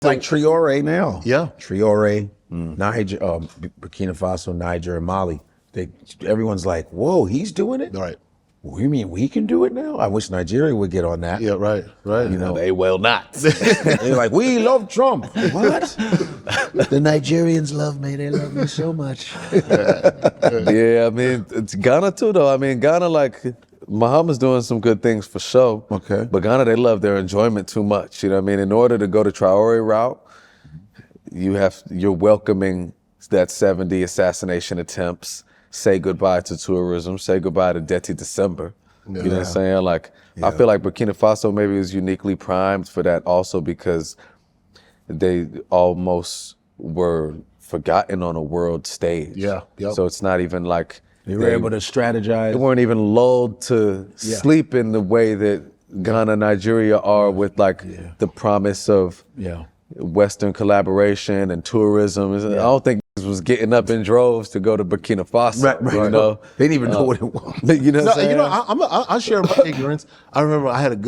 like Traoré now. Yeah. Traoré, Niger, Burkina Faso, Niger, and Mali. Everyone's like, whoa, he's doing it? Right. Well, you mean we can do it now? I wish Nigeria would get on that. Yeah, right. You know, They will not. they're like, we love Trump. What? The Nigerians love me. They love me so much. Yeah, I mean, it's Ghana too, though. I mean, Ghana, like, Muhammad's doing some good things for sure. Okay. But Ghana, they love their enjoyment too much. You know what I mean? In order to go to Traoré route, you're welcoming that 70 assassination attempts. Say goodbye to tourism, say goodbye to Dirty December. You know what I'm saying? Like, I feel like Burkina Faso maybe is uniquely primed for that also because they almost were forgotten on a world stage. Yeah, yep. So it's not even like They were able to strategize. they weren't even lulled to sleep in the way that Ghana, Nigeria are with like the promise of Western collaboration and tourism. I don't think was getting up in droves to go to Burkina Faso. Right. You know? They didn't even know what it was. You know what I'm saying? You know, I'll share my ignorance. I remember I had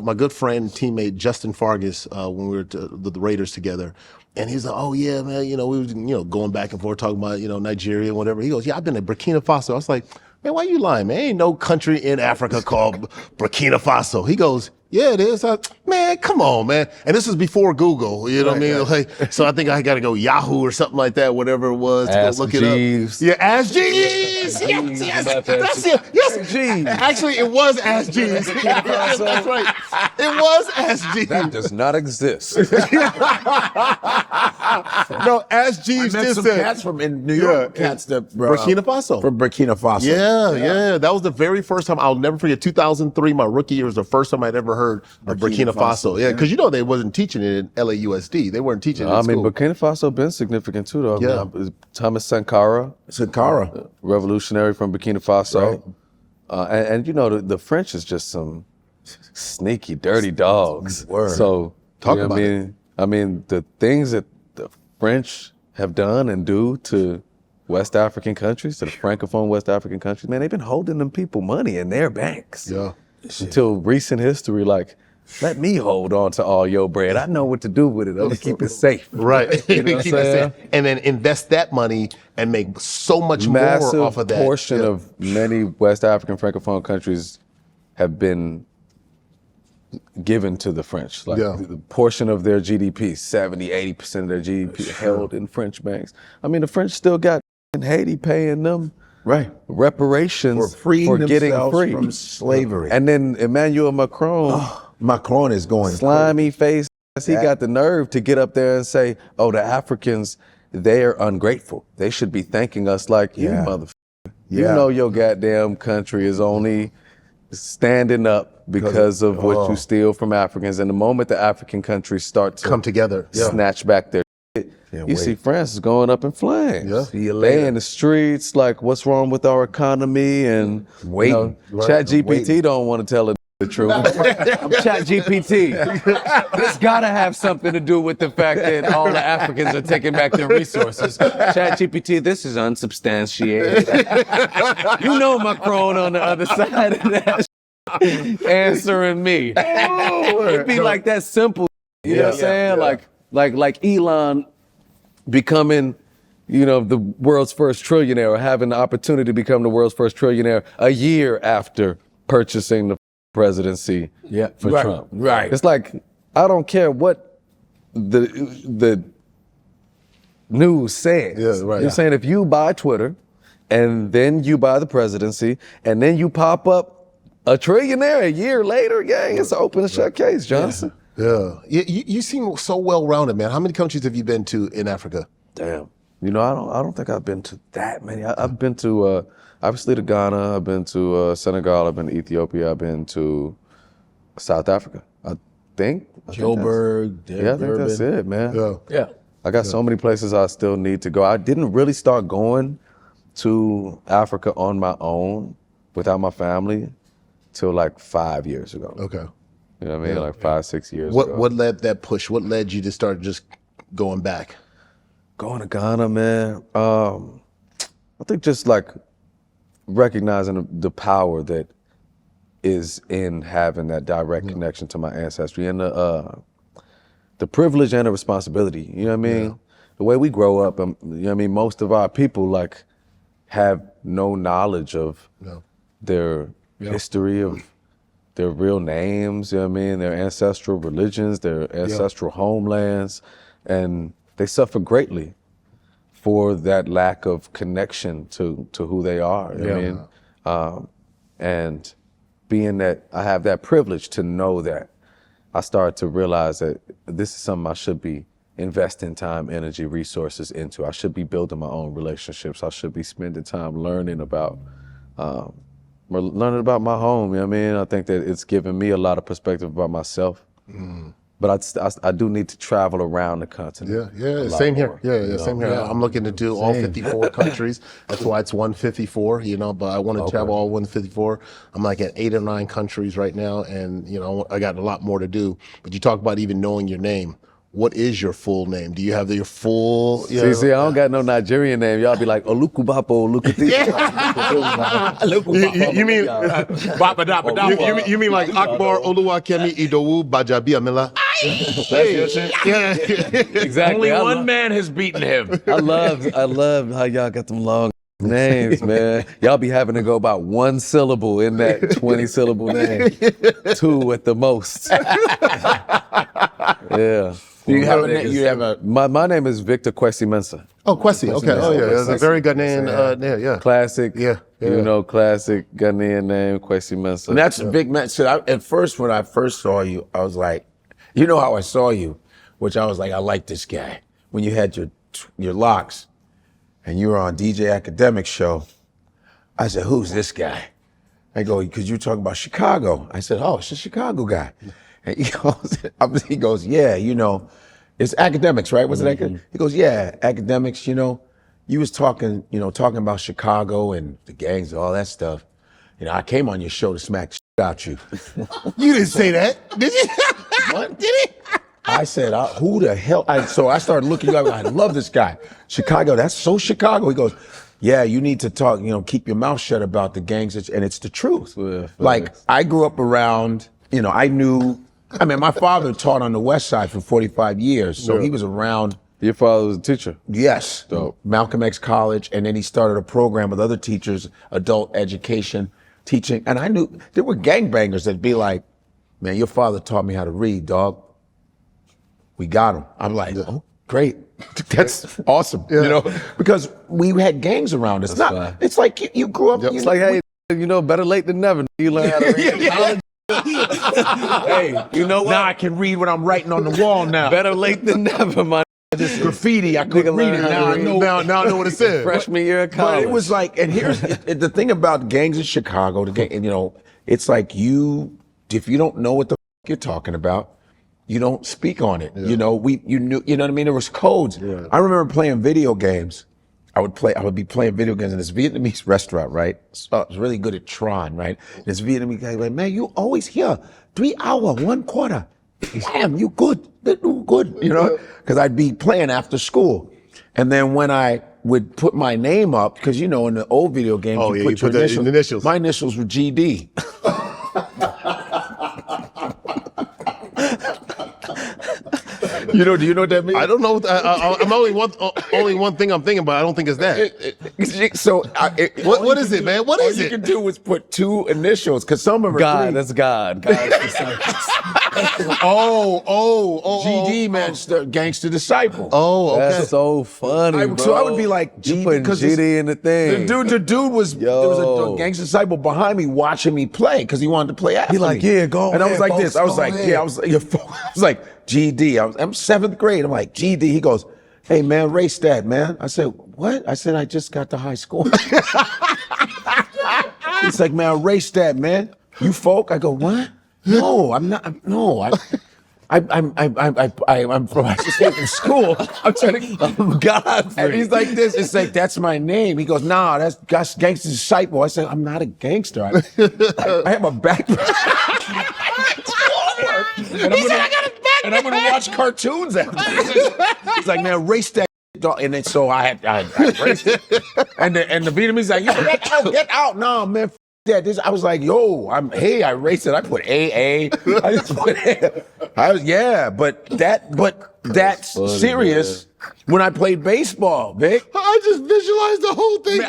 my good friend, teammate Justin Fargas, when we were the Raiders together. And he's like, oh yeah, man, you know, we were, going back and forth talking about, Nigeria and whatever. He goes, yeah, I've been to Burkina Faso. I was like, man, why you lying, man? Ain't no country in Africa called Burkina Faso. He goes, yeah, it is. Man, come on, man. And this is before Google, you know what I mean? Like, so I think I got to go Yahoo or something like that, whatever it was, to Ask go look Jeeves. it up. Yeah, Ask Jeeves. Yes. That's it. Yes. Jeeves. Actually, it was Ask Jeeves. That's right. It was Ask Jeeves. That does not exist. No, Ask Jeeves I met did some say. cats from in New York. Cats that Burkina Faso. From Burkina Faso. Yeah. That was the very first time. I'll never forget. 2003, my rookie year, was the first time I'd ever heard of Burkina Faso. Yeah, because they wasn't teaching it in LAUSD. They weren't teaching it in school. Burkina Faso been significant too, though. Yeah. Thomas Sankara, revolutionary from Burkina Faso. Right. And the French is just some sneaky, dirty dogs. Word. So, Talk about it. I mean, the things that the French have done and do to West African countries, to the Francophone West African countries, man, they've been holding them people money in their banks. Yeah. Until recent history, like, let me hold on to all your bread. I know what to do with it. I'm gonna keep it safe. Right. You know what I'm saying? And then invest that money and make so much Massive more off of that. portion of many West African Francophone countries have been given to the French. Like the portion of their GDP, 70, 80% of their GDP held in French banks. I mean, the French still got in Haiti paying them reparations for getting free from slavery. And then Emmanuel Macron, Macron is going slimy face. He got the nerve to get up there and say, "Oh, the Africans, they're ungrateful. They should be thanking us like you, motherfucker. You know your goddamn country is only standing up because of what you steal from Africans. And the moment the African countries start to come together, snatch back their shit, you see France is going up in flames. Yeah. See you later. They in the streets like, what's wrong with our economy? And ChatGPT don't want to tell it the truth. I'm ChatGPT. This gotta have something to do with the fact that all the Africans are taking back their resources. ChatGPT, this is unsubstantiated. You know Macron on the other side of that answering me. It'd be like that simple. You know what I'm saying? Like Elon becoming, the world's first trillionaire, or having the opportunity to become the world's first trillionaire a year after purchasing the presidency for Trump. Right. It's like, I don't care what the news says. Yeah, right. You're saying if you buy Twitter and then you buy the presidency and then you pop up a trillionaire a year later, it's an open and shut case, Johnson. Yeah. You seem so well-rounded, man. How many countries have you been to in Africa? Damn. I don't think I've been to that many. I've been to, obviously to Ghana, I've been to Senegal, I've been to Ethiopia, I've been to South Africa. I think Joburg, I think that's it, man. Yeah. I got so many places I still need to go. I didn't really start going to Africa on my own without my family till like 5 years ago. Okay. You know what I mean? Like 5, 6 years ago. What led that push? What led you to start just going back? Going to Ghana, man. I think just like recognizing the power that is in having that direct connection to my ancestry. And the privilege and the responsibility. You know what I mean? Yeah. The way we grow up, you know what I mean? Most of our people like have no knowledge of their history, of their real names, you know what I mean? Their ancestral religions, their ancestral homelands, and they suffer greatly for that lack of connection to who they are. You know what I mean? And being that I have that privilege to know that, I started to realize that this is something I should be investing time, energy, resources into. I should be building my own relationships. I should be spending time learning about my home, you know what I mean? I think that it's given me a lot of perspective about myself. But I do need to travel around the continent. Yeah, same here. Same here. I'm looking to do all 54 countries. That's why it's 154, you know, but I want to travel all 154. I'm like at 8 or 9 countries right now, and, you know, I got a lot more to do. But you talk about even knowing your name. What is your full name? Do you have your full? See, I don't got no Nigerian name. Y'all be like, Olukubapo, Olukati. You mean you mean like Akbar Oluwakemi Idowu Gbajabiamila? Yeah. Exactly. Only one man has beaten him. I love how y'all got them long names, man. Y'all be having to go about 1 syllable in that 20-syllable name. 2 at the most. Yeah. Do you have a My name is Victor Kwesi Mensa. Oh, Kwesi. Okay. Oh, yeah. That's a very Ghanaian name. Yeah. Classic. Yeah. You know, classic Ghanaian name, Kwesi Mensa. And that's a big man. So at first, when I first saw you, I was like, you know how I saw you, which I was like, I like this guy. When you had your locks and you were on DJ Academic's show, I said, who's this guy? I go, because you were talking about Chicago. I said, oh, it's a Chicago guy. And he goes, yeah, you know, it's academics, right? Was it academics? He goes, yeah, academics, you know, you was talking about Chicago and the gangs and all that stuff. You know, I came on your show to smack the shit out you. You didn't say that, did you? What? Did he? I said, who the hell? So I started looking you up. I love this guy. Chicago, that's so Chicago. He goes, yeah, you need to talk, you know, keep your mouth shut about the gangs. And it's the truth. Yeah, like, I grew up around, you know, my father taught on the West Side for 45 years. So he was around. Your father was a teacher? Yes. Dope. Malcolm X College. And then he started a program with other teachers, adult education, teaching. And I knew there were gangbangers that'd be like, man, your father taught me how to read, dog. We got him. I'm like, oh, great. That's awesome. You know, because we had gangs around us. It's like you grew up. It's like, hey, you know, better late than never. You learn how to read. Hey, you know what? Now I can read what I'm writing on the wall now. Better late than never, man. Just graffiti, I couldn't read it. Now I know. Now I know what it said. Freshman year of college. But it was like, and here's the thing about gangs in Chicago, you know, it's like if you don't know what the you're talking about, you don't speak on it. You know, you know what I mean? There was codes. Yeah. I remember playing video games. I would be playing video games in this Vietnamese restaurant, right? So I was really good at Tron, right? This Vietnamese guy like, man, you always here. 3 hours, 1/4. Damn, you good. Good, you know? Because I'd be playing after school. And then when I would put my name up, because, you know, in the old video games, you put your initials. My initials were GD. You know, do you know what that means? I don't know. I'm only one thing I'm thinking about. I don't think it's that. So what is it, man? What is it? All you can do is put 2 initials, because some of them are God, 3. that's God. God's GD, man, gangster disciple. Oh, okay. That's so funny, bro. So I would be like, you putting GD in the thing. The dude was, there was a gangster disciple behind me watching me play, because he wanted to play after He like, me. yeah, go And I was ahead, like this. folks, I was go like, ahead. yeah, I was like, GD. I'm 7th grade. I'm like, GD. He goes, hey, man, race that, man. I said, what? I said, I just got to high school. He's like, man, race that, man. You folk? I go, what? No, I'm not. No, I'm from, I just came from school. I'm trying to, Godfrey. And he's like this. It's like, that's my name. He goes, nah, that's gangster disciple. I said, I'm not a gangster. I have a background. And I'm gonna watch cartoons after this. He's like, man, race that dog. And then so I raced it. And the Vietnamese like, get out. No, man, that. I was like, yo, I raced it. I put AA. I just put but that's funny, serious. When I played baseball, Vic. I just visualized the whole thing.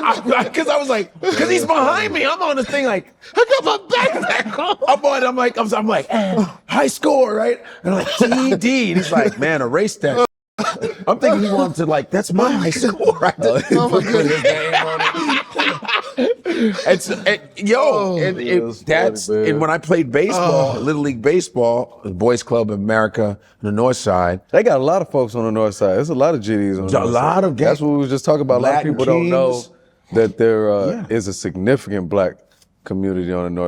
Because I was like, because he's behind me. I'm on this thing like, I got my backpack on. I'm like, high score, right? And I'm like, TD. And he's like, man, erase that. I'm thinking he wanted to like, that's my high score. Right? Oh my goodness. And when I played baseball, Little League Baseball, the Boys Club of America on the North Side. They got a lot of folks on the North Side. There's a lot of GDs on the North Side. That's what we were just talking about. A lot of people don't know that there is a significant black community on the North